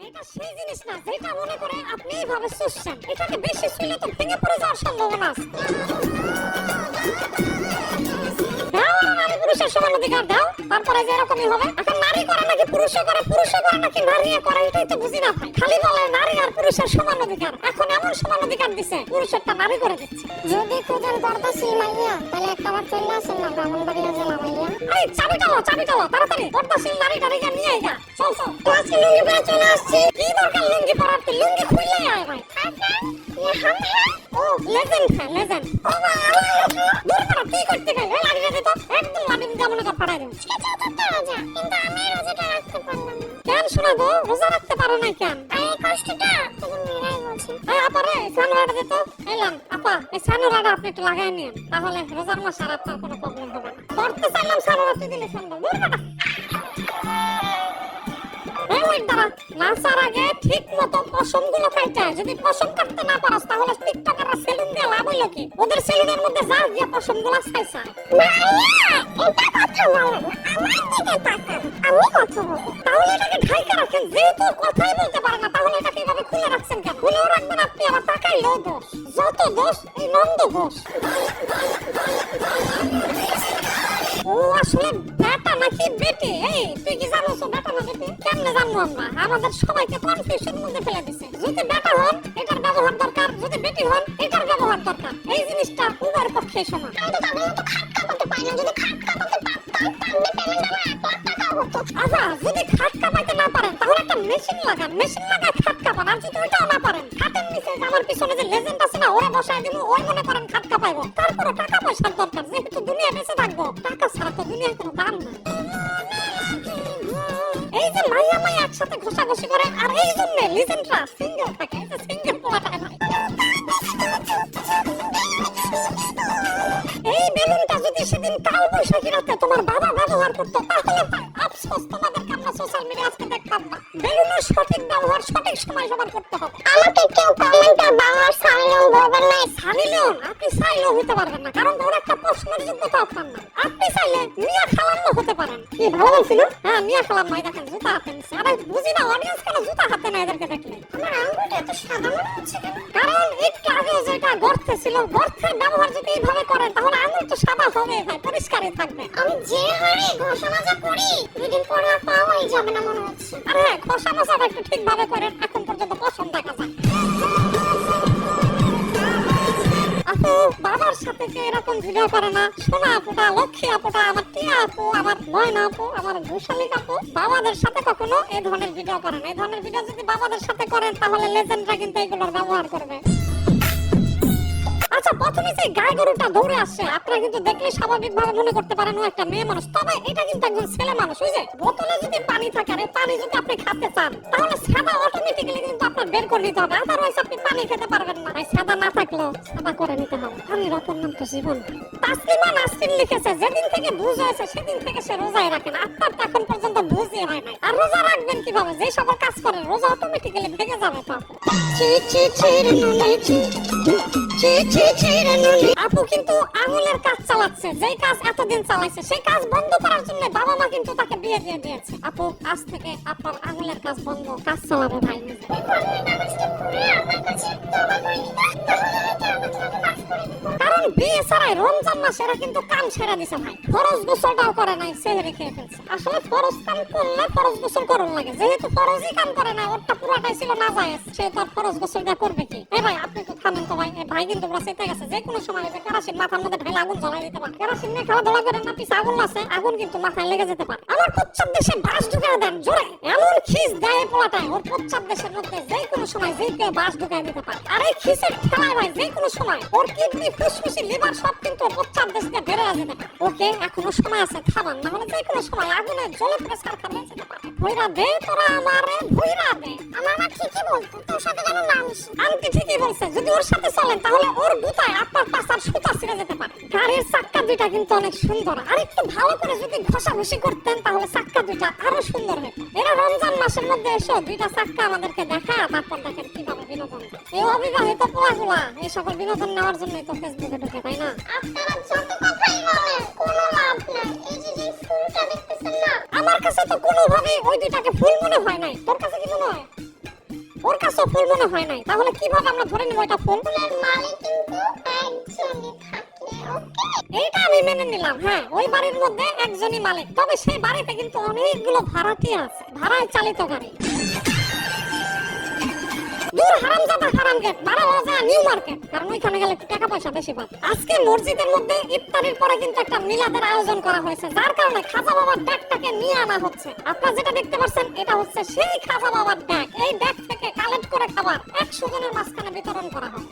এটা সেই জিনিস না যেটা মনে করে আপনি এইভাবে চুষছেন। এটাকে বেশি ছুঁলে তো ভেঙে পড়ে যাওয়ার সম্ভাবনা আছে। দাও নারী পুরুষের সমান অধিকার দাও, তারপরে যে এরকমই হবে। এখন নারী করে নাকি পুরুষও করে, পুরুষও করে নাকি নারী করে, এটাই তো বুঝি না ভাই। খালি বলে নারী আর পুরুষের সমান অধিকার, এখন এমন সমান অধিকার দিছে পুরুষেরটা নারী করে দিচ্ছে। যদি খুঁজেন পর্দাশীল মাইয়া তাহলে একটা বার চলে আসেন না ব্রাহ্মণবাড়িয়া জেলা মাইয়া। এই চাবিটা লো তাড়াতাড়ি, পর্দাশীল নারী টারিকে নিয়ে আইগা। চল চল, তো আজকে লুঙ্গি পরে চলে আসছি। কি দরকার লুঙ্গি পরার? তুই লুঙ্গি খুললেই আয় ভাই। ও লেজেন্ড হ্যাঁ লেজেন্ড। ও ভাই দূর করা কি করতে গেল? এই লাড়িটা দে তো, একদম লাড়ি দিয়ে মনে কর ফাড়াই দেব। সেটা তো রোজা, কিন্তু আমি রোজাটা রাখতে পারলাম না। কেন শোনাবো? রোজা রাখতে পারো না কেন? এই কষ্টটা তখন মেয়েরাই বলছে। এই আপারে সানুরাটা দে তো। এলাম আপা, এই সানুরাটা আপনি একটু লাগাই নিন, তাহলে রোজার মাস আর আপনার কোনো প্রবলেম হবে না। করতে চাইলাম সানুরা, তুই দিলে শুনবো। দূর করা। এই ওই দাঁড়া, নাচার আগে ঠিক মতো পশমগুলো কাটতে হয়। যদি পশম কাটতে না পারস তাহলে টিকটকাররা সেলুন দিয়ে লাভ হইলো কি? ওদের সেলুনের মধ্যে যা গিয়ে পশমগুলো ছাইছা। মাইয়া এটা কথা বলেন, আমার দিকে তাকান, আমি কথা বলবো। তাহলে এটাকে ঢাইকা রাখেন। যেহেতু কথাই বলতে পারে না তাহলে এটাকে এভাবে খুলে রাখছেন কেন? খুলেও রাখবেন আপনি, আবার তাকাইলেও দোষ। যত দোষ এই নন্দ ঘোষ। ও আসলে বেটা নাকি বেটি? এই তুই কি জানোস ও বেটা না বেটি? কেমনে জানবো আমরা? আমাদের সবাইকে কনফিউশন মধ্যে ফেলে দিছে। যদি বেটা হন এটার ব্যবহার দরকার, যদি বেটি হন এটার ব্যবহার দরকার। এই জিনিসটা উভয়ের পক্ষে সমান। আমি তো তাদের মতো খাটকা করতে পারি না। যদি খাটকা করতে পারতাম তাহলে পেমেন্ট আমার 1 লাখ টাকা হতো। আচ্ছা, যদি খাট কামাইতে না পারেন তাহলে একটা মেশিন লাগান, মেশিন লাগায় খাট কামান। আর যদি ওইটাও না পারেন, খাটের নিচে আমার পিছনে যে লেজেন্ড আছে না, ওরে বসায় দিব। ওই মনে করেন খাট কামাইবো। তারপরে টাকা পয়সার দরকার, যেহেতু দুনিয়া বেঁচে থাকবো, টাকা ছাড়া তো দুনিয়ার কোনো দাম না। এই যে মাইয়া মাইয়া একসাথে ঘষাঘষি করে, আর এই জন্য লিজেন্ডরা সিঙ্গেল থাকে। এই যে সিঙ্গেল পোলাটায় ভাই, এই বেলুনটা যদি সেদিন কাল বৈশাখী রাতে তোমার বাবা ব্যবহার করতো তাহলে আফসোস, তোমাদেরকে আমরা সোশ্যাল মিডিয়া আজকে দেখতাম না। বেলুনের সঠিক ব্যবহার সঠিক সময় ব্যবহার করতে হবে। আমাকে কেউ কমেন্টে বাংলার সাইলেন বলবেন না। সারিলেও আপনি চাইলেও হতে পারবেন না, কারণ ওর একটা প্রশ্নের যোগ্যতা আপনার না। আপনি চাইলে মিয়া খালাম্মা হতে পারেন। কি ভালো বলছিল? হ্যাঁ মিয়া খালাম্মা। দেখেন জুতা হাতে নিচ্ছে। আরে বুঝি না অডিয়েন্স কেন জুতা হাতে না এদেরকে দেখলে। আমার আঙ্গুলটা এত সাদা মনে হচ্ছে কেন? কারণ একটু আগে যেটা গর্তে ছিল, গর্তের ব্যবহার যদি এইভাবে করেন তাহলে আঙুল তো সাদা হবে ভাই, পরিষ্কারই থাকবে। আমি যে হারে ঘষা মাজা করি দুদিন পরে আর পাওয়াই যাবে না মনে হচ্ছে। আরে হ্যাঁ, ঘষা মশাটা একটু ঠিকভাবে করেন, এখন পর্যন্ত পছন্দ দেখা যায়। আপু বাবার সাথে কে এরকম ভিডিও করে না? সোনা আপুটা, লক্ষ্মী আপুটা, আমার টিয়া আপু, আমার ময়না আপু, আমার ঘোষালিক আপু বাবাদের সাথে কখনো এই ধরনের ভিডিও করেন। এই ধরনের ভিডিও যদি বাবাদের সাথে করেন তাহলে লেজেন্ডরা কিন্তু এগুলোর ব্যবহার করবে। আচ্ছা, প্রথমে যে গাই গরুটা দৌড়ে আসছে আপনারা কিন্তু দেখলে স্বাভাবিকভাবে মনে করতে পারেন ও একটা মেয়ে মানুষ, তবে এটা কিন্তু একজন ছেলে মানুষ। ওই যে বোতলে যদি পানি থাকে, আর এই পানি যদি আপনি খেতে চান তাহলে সাদা অটোমেটিক্যালি কিন্তু আপনার বের করে নিতে হবে, আদারওয়াইজ আপনি পানি খেতে পারবেন না। সাদা না থাকলেও সাদা করে নিতে হবে। পানির অপর নাম তো জীবন। তাসলিমা নাসরিন লিখেছে, যেদিন থেকে বুঝ হয়েছে সেদিন থেকে সে রোজাই রাখে না। আপনার তো এখন পর্যন্ত বুঝই হয় নাই, আর রোজা রাখবেন কিভাবে? যে সকল কাজ করেন রোজা অটোমেটিক্যালি ভেঙে যাবে। তো আপু কিন্তু আঙুলের কাজ চালাচ্ছে, যেই কাজ এতদিন চালাইছে সেই কাজ বন্ধ করার জন্য বাবা মা কিন্তু তাকে বিয়ে দিয়ে দিয়েছে। আপু আজ থেকে আপনার আঙুলের কাজ বন্ধ, কাজ চালাবে ভাই। কারণ বিয়ে ছাড়াই রমজান মাসে এরা কিন্তু কাম ছেড়ে দিছে ভাই। ফরজ গোসলটাও করে নাই, সেহরি খেয়ে ফেলছে। আসলে ফরজ কাম করলে ফরজ গোসল করুন লাগে, যেহেতু ফরজই কাম করে না, ওরটা পুরোটাই ছিল নাজায়েজ, সে তার ফরজ গোসলটা করবে কি? এই ভাই আপনি তো থামেন তো ভাই। এই ভাই কিন্তু পুরো চেতে গেছে, যে কোনো সময় যে কেরাসিন মাথার মধ্যে ঢাইলে আগুন জ্বালাই দিতে পারে। কেরাসিন নিয়ে খেলাধুলা করেন না, পিছে আগুন আছে, আগুন কিন্তু মাথায় লেগে যেতে পারে। আমার প্রচ্ছদ দেশে বাস ঢুকায় দেন জোরে, এমন খিস দেয় পোলাটায়, ওর প্রচ্ছদ দেশের মধ্যে যে কোনো সময় যে কেউ বাস ঢুকায় দিতে পারে। আর এই খিসের খেলায় ভাই যে কোনো সময় ওর কিডনি, ফুসফুসি, লিভার সব কিন্তু প্রচ্ছদ দেশকে বেড়ে যেতে পারে। ওকে এখনো সময় আছে, খাবার না হলে যে কোনো সময় আগুনে জ্বলে প্রেসার খাবে যেতে পারে। ভইরা দে তোরা আমারে, ভইরা দে। আমার মা ঠিকই বলতো, তোর সাথে কেন না মিশি? আন্টি ঠিকই বলছে, যদি ওর সাথে চলেন তাহলে ওর গুতায় আপনার পাছার সুতা ছিঁড়ে যেতে পারে। গাড়ির চাক্কা দুইটা কিন্তু অনেক সুন্দর, আর একটু ভালো করে যদি ঘষাঘষি করতেন তাহলে চাক্কা দুইটা আরো সুন্দর হতো। এরা রমজান মাসের মধ্যে এসে দুইটা চাক্কা আমাদেরকে দেখায়, তারপর দেখেন কিভাবে বিনোদন। এই অবিবাহিত পোলাগুলা এই সকল বিনোদন নেওয়ার জন্যই তো ফেসবুকে ঢুকে, তাই না? আপনারা যত কথাই বলেন কোনো লাভ নাই। এই যে যে ফুলটা দেখতেছেন না, আমার কাছে তো কোনোভাবেই ওই দুইটাকে ফুল মনে হয় নাই। তোর কাছে কি মনে হয়? ওর কাছে ফুল মনে হয় নাই, তাহলে কিভাবে আমরা ধরে নিব এটা ফুল? ফুলের মালিক কিন্তু একজনই থাকলে ওকে। এইটা আমি মেনে নিলাম, হ্যাঁ ওই বাড়ির মধ্যে একজনই মালিক, তবে সেই বাড়িতে কিন্তু অনেকগুলো ভাড়াটিয়া আছে, ভাড়ায় চালিত গাড়ি। দূর হারামজাদা হারামগেট, ভাড়া লজা নিউ মার্কেট, কারণ ওইখানে গেলে একটু টাকা পয়সা বেশি পাবে। আজকে মসজিদের মধ্যে ইফতারির পরে কিন্তু একটা মিলাদের আয়োজন করা হয়েছে, যার কারণে খাজা বাবার ব্যাগটাকে নিয়ে আনা হচ্ছে। আপনারা যেটা দেখতে পাচ্ছেন এটা হচ্ছে সেই খাজা বাবার ব্যাগ। এই ব্যাগ থেকে কালেক্ট করে খাবার 100 জনের মাঝখানে বিতরণ করা হয়।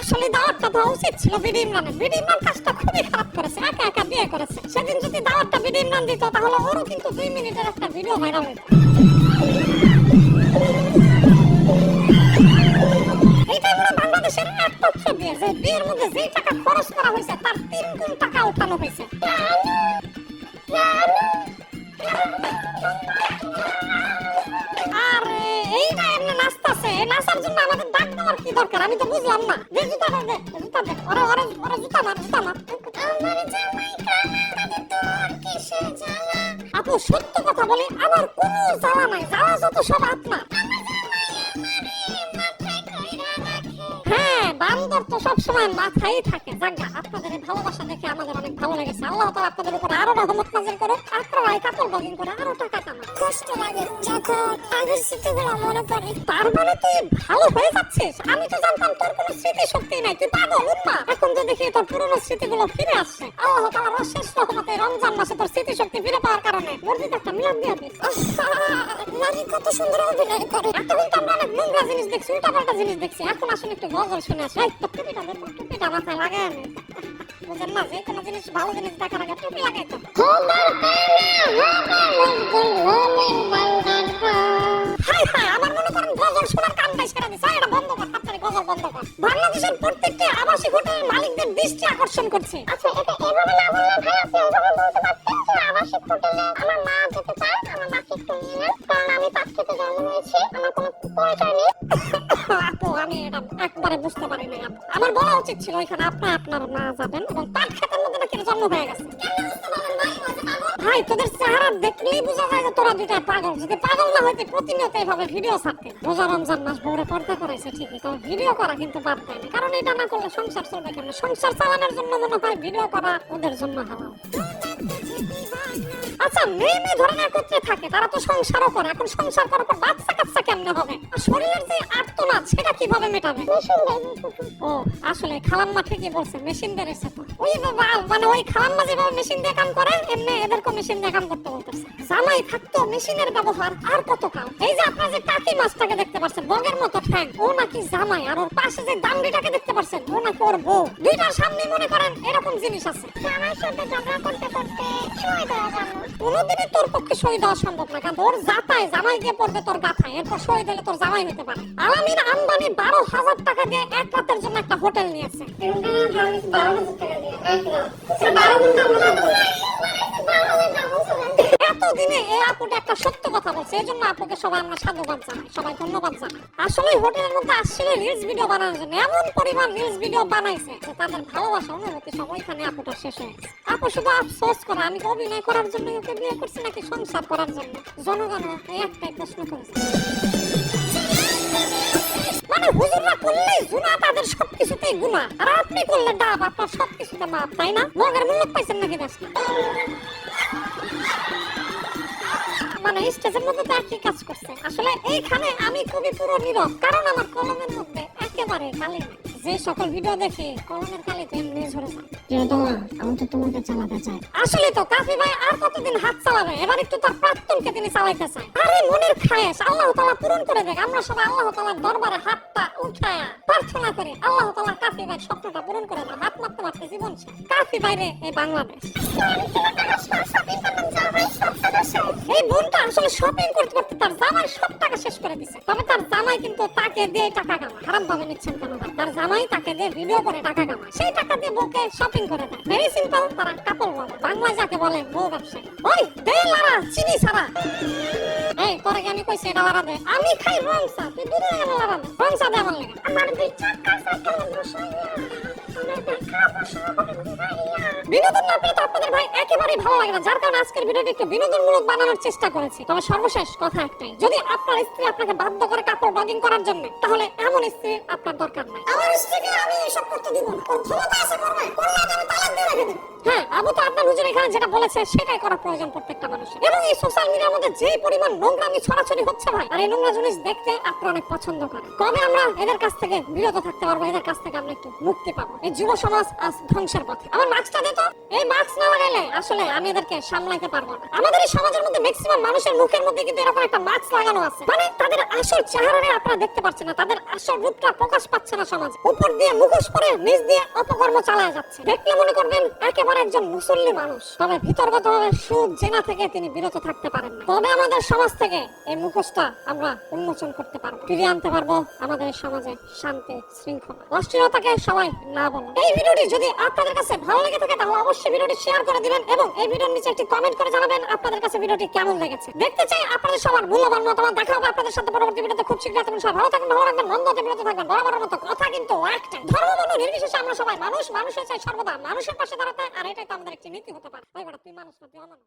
আসলে দাওয়াতটা দেওয়া উচিত ছিল বিডি ইমরানের। বিডি ইমরান কাজটা খুবই খারাপ করেছে, একা একা বিয়ে করেছে। সেদিন যদি দাওয়াতটা বিডি ইমরান দিত তাহলে ওরও কিন্তু 2 মিনিটের একটা ভিডিও ভাইরাল হতো। এইটাই হলো বাংলাদেশের একমাত্র বিয়ে, যে বিয়ের মধ্যে যে টাকা খরচ করা হয়েছে তার 3 গুণ টাকা উঠানো হয়েছে। আর এইটা এমনি নাচতেছে, নাচার জন্য আমাদের ডাক দেওয়ার কি দরকার আমি তো বুঝলাম না। যে জুতা দে, জুতা দে, ওরে ওরে ওরে জুতা মার, জুতা মার। আমার জামাই কান্নাকাটি তোর কিসের জ্বালা? আপু সত্য কথা বলি, আমার কোনো জ্বালা নাই, জ্বালা যত সব আপনার। হ্যাঁ বান্দর তো সবসময় মাথায় থাকে। জাগা আপনাদের এই ভালোবাসা দেখে আমাদের অনেক ভালো লেগেছে। আল্লাহ তাআলা আপনাদের উপর আরো রহমত নাযিল করুক, আপনারা এই কাপড় ব্লগিং করে আরো টাকা কামান। কষ্ট লাগে যখন আগের স্মৃতিগুলো মনে পড়ে। তার মানে তুই ভালো হয়ে যাচ্ছিস? আমি তো জানতাম তোর কোনো স্মৃতি শক্তি নাই, তুই পাগল উন্মা। এখন তো দেখি তোর পুরনো স্মৃতিগুলো ফিরে আসছে। আল্লাহ তাআলার অশেষ রহমতে রমজান মাসে তোর স্মৃতি শক্তি ফিরে পাওয়ার কারণে মসজিদে একটা মিলাদ দিয়ে দিস। নারী কত সুন্দর অভিনয় করে। এতদিন তো আমরা অনেক নোংরা জিনিস দেখছি, উল্টাপাল্টা জিনিস দেখছি, এখন আসলে একটু গজল শুনে আসি। এই তোর টুপিটা দে, তোর টুপিটা মাথায় লাগায় আনে। বুঝেন না, যে কোনো জিনিস ভালো জিনিস দেখার আগে টুপি লাগাইতো। হাই হাই, আমার মনে করেন গজল শোনার কানটাই ছেড়ে দিছে। এটা বন্ধ কর, তাড়াতাড়ি গজল বন্ধ কর। বাংলাদেশের প্রত্যেকটি আবাসিক হোটেলের মালিকদের দৃষ্টি আকর্ষণ করছে। আচ্ছা এটা এভাবে না বললে ভাই, আপনি এভাবে বলতে পারতেন যে আবাসিক হোটেলে আমার মা যেতে চায়, আমার মাকে একটু নিয়ে নেন, কারণ আমি পাঁচ খেতে জন্ম হয়েছি, আমার কোনো পরিচয় নেই। আপু আমি এটা একবারে বুঝতে পারি না। আমার বলা উচিত ছিল এখানে আপনার মা যাবেন এবং পাট খেতের মধ্যে নাকি জন্ম হয়ে গেছে। ভাই তোদের চেহারা দেখলেই বোঝা যায় যে তোরা দুইটা পাগল। যদি পাগল না হইতে প্রতিনিয়ত এইভাবে ভিডিও ছাড়তে। রোজা রমজান মাস ভরে পর্দা করাইছে ঠিকই, তবে ভিডিও করা কিন্তু বাদ দেয়নি, কারণ এটা না করলে সংসার চলবে কেমন? সংসার চালানোর জন্য মনে হয় ভিডিও করা ওদের জন্য হারাম। আচ্ছা মেয়ে ধরনের একত্রে থাকে, তারা তো সংসারও করে। এখন সংসার করার পর বাচ্চা কাচ্চা কেমনে হবে? আর শরীরের যে আর্তনাদ সেটা কিভাবে মেটাবে? ও আসলে খালাম্মা ঠিকই বলছে, মেশিন দিয়ে রেখেছে তো। ওই মানে ওই খালাম্মা যেভাবে মেশিন দিয়ে কাম করে এমনি এদেরকে মেশিন দিয়ে কাম করতে বলতেছে। জামাই থাকতো মেশিনের ব্যবহার আর কত কাল। এই যে আপনারা যে টাকি মাছটাকে দেখতে পাচ্ছেন বগের মতো ঠ্যাং, ও নাকি জামাই। আর ওর পাশে যে দামড়িটাকে দেখতে পাচ্ছেন ও নাকি ওর বউ। দুইটার সামনে মনে করেন এরকম জিনিস আছে। আমার সাথে ঝগড়া করতে করতে সময় দেওয়া যাবে। কোনোদিনই তোর পক্ষে সই দেওয়া সম্ভব না, কারণ তোর জাতায় জামাই গিয়ে পড়বে তোর গাথায়, এরপর সই দিলে তোর জামাই হতে পারে। আলামিন আম্বানি 12,000 টাকা দিয়ে এক রাতের জন্য একটা হোটেল নিয়েছে। এতদিনে এই আপুটা একটা সত্য কথা বলছে, এই জন্য আপুকে সবাই আমরা সাধুবাদ জানাই, সবাই ধন্যবাদ জানাই। আসলে হোটেলের মধ্যে আসছিল রিলস ভিডিও বানানোর জন্য, এমন পরিমাণ রিলস ভিডিও বানাইছে যে তাদের ভালোবাসা অনুভূতি সব ওইখানে আপুটা শেষ হয়ে গেছে। আপু শুধু আফসোস করে আমি অভিনয় করার জন্য ওকে বিয়ে করছি নাকি সংসার করার জন্য? জনগণ এই একটাই প্রশ্ন করেছে। মানে হুজুররা করলে গুনাহ, তাদের সবকিছুতেই গুনাহ, আর আপনি করলে ডাব, আপনার সবকিছুতে মাপ, তাই না? মগের মূল্য পাইছেন নাকি দেশে? মানে স্টেজের মধ্যে তো একই কাজ করছে। আসলে এইখানে আমি খুবই পুরো নীরব, কারণ আমার কলমের মধ্যে একেবারে কালি নেই। যে সকল ভিডিও দেখি কলমের কালি তো এমনি ঝরে যায়। আমি তো তোমাকে চালাতে চাই। আসলে তো কাফি ভাই আর কতদিন হাত চালাবে? এবার একটু তার প্রাক্তনকে তিনি চালাইতে চায়। আরে মনের খায়েশ আল্লাহ তাআলা পূরণ করে দেখ। আমরা সবাই আল্লাহ তাআলার দরবারে হাতটা উঠায়া প্রার্থনা করি আল্লাহ তাআলা কাফি ভাই স্বপ্নটা পূরণ করে দেয়। হাত মারতে মারতে জীবন শেষ। কাফি ভাইরে এই বাংলাদেশ। এই বোনটা আসলে শপিং করতে করতে তার জামাই সব টাকা শেষ করে দিছে। তবে তার জামাই কিন্তু তাকে দিয়ে টাকা কামায়। হারাম ভাবে নিচ্ছেন কেন? তার জামাই তাকে দিয়ে ভিডিও করে টাকা কামায়, সেই টাকা দিয়ে বউকে শপিং করে দেয়। ভেরি সিম্পল, তারা কাপড় বলে, বাংলা যাকে বলে বউ ব্যবসায়ী। ওই দে লারা চিনি ছাড়া। এই তোরে আমি কইছি এটা লারা দে। আমি খাই রং চা, তুই দুধে লারা দে। রং চা দে আমার লাগে। আমার দুই চাকা সাইকেলে বসাইয়া বিনোদন না পেলে তো আপনাদের ভাই একেবারেই ভালো লাগে না, যার কারণে আজকের ভিডিওটি একটু বিনোদনমূলক বানানোর চেষ্টা করেছি। তবে সর্বশেষ কথা একটাই, যদি আপনার স্ত্রী আপনাকে বাধ্য করে কাপড় ব্লগিং করার জন্য, তাহলে এমন স্ত্রী আপনার দরকার নাই। আমার স্ত্রীকে আমি এসব করতে দিব না, ওর ক্ষমতা আছে করবে, করলে আমি তালাক দিয়ে রেখে দিব। হ্যাঁ, আবু তো আপনার হুজুর এখানে যেটা বলেছে সেটাই করা প্রয়োজন প্রত্যেকটা মানুষের। এবং এই সোশ্যাল মিডিয়ার মধ্যে যে পরিমাণ নোংরামি ছড়াছড়ি হচ্ছে ভাই, আর এই নোংরা জিনিস দেখতে আপনারা অনেক পছন্দ করেন। কবে আমরা এদের কাছ থেকে বিরত থাকতে পারবো, এদের কাছ থেকে আমরা একটু মুক্তি পাবো? এই যুব সমাজ আজ ধ্বংসের পথে। আমার মাস্কটা দিত, এই মাস্ক না লাগাইলে আসলে আমি এদেরকে সামলাইতে পারবো না। আমাদের এই সমাজের মধ্যে ম্যাক্সিমাম মানুষের মুখের মধ্যে কিন্তু এরকম একটা মাস্ক লাগানো আছে, মানে তাদের আসল চেহারাটা আপনারা দেখতে পাচ্ছেন না, তাদের আসল রূপটা প্রকাশ পাচ্ছে না সমাজে। উপর দিয়ে মুখোশ পরে নিচ দিয়ে অপকর্ম চালায় যাচ্ছে। দেখলে মনে করবেন একেবারে একজন মুসল্লি মানুষ, তবে ভিতরগতভাবে সুদ জেনা থেকে তিনি বিরত থাকতে পারেন না। তবে আমাদের সমাজ থেকে এই মুখোশটা আমরা উন্মোচন করতে পারবো, ফিরিয়ে আনতে পারবো আমাদের সমাজে শান্তি শৃঙ্খলা। অস্থিরতাকে সবাই না বলুন। এই ভিডিওটি যদি আপনাদের কাছে ভালো লেগে থাকে তাহলে অবশ্যই ভিডিওটি শেয়ার করে দিবেন এবং এই ভিডিওর নিচে একটি কমেন্ট করে জানাবেন আপনাদের কাছে ভিডিওটি কেমন লেগেছে। দেখতে চাই আপনাদের সবার মূল্যবান মতামত। দেখা হবে আপনাদের সাথে পরবর্তী ভিডিওতে খুব শীঘ্রই। তখন সবাই ভালো থাকবেন, ভালো রাখবেন, মন্দ হতে বিরত থাকবেন। বরাবরের মতো কথা কিন্তু একটাই, ধর্ম বর্ণ নির্বিশেষে আমরা সবাই মানুষ, মানুষের চাই সর্বদা মানুষের পাশে দাঁড়াতে। আর এটাই তো আমাদের একটি নীতি হতে পারে। ভাই বেটা, তুই মানুষ না, তুই অমানুষ।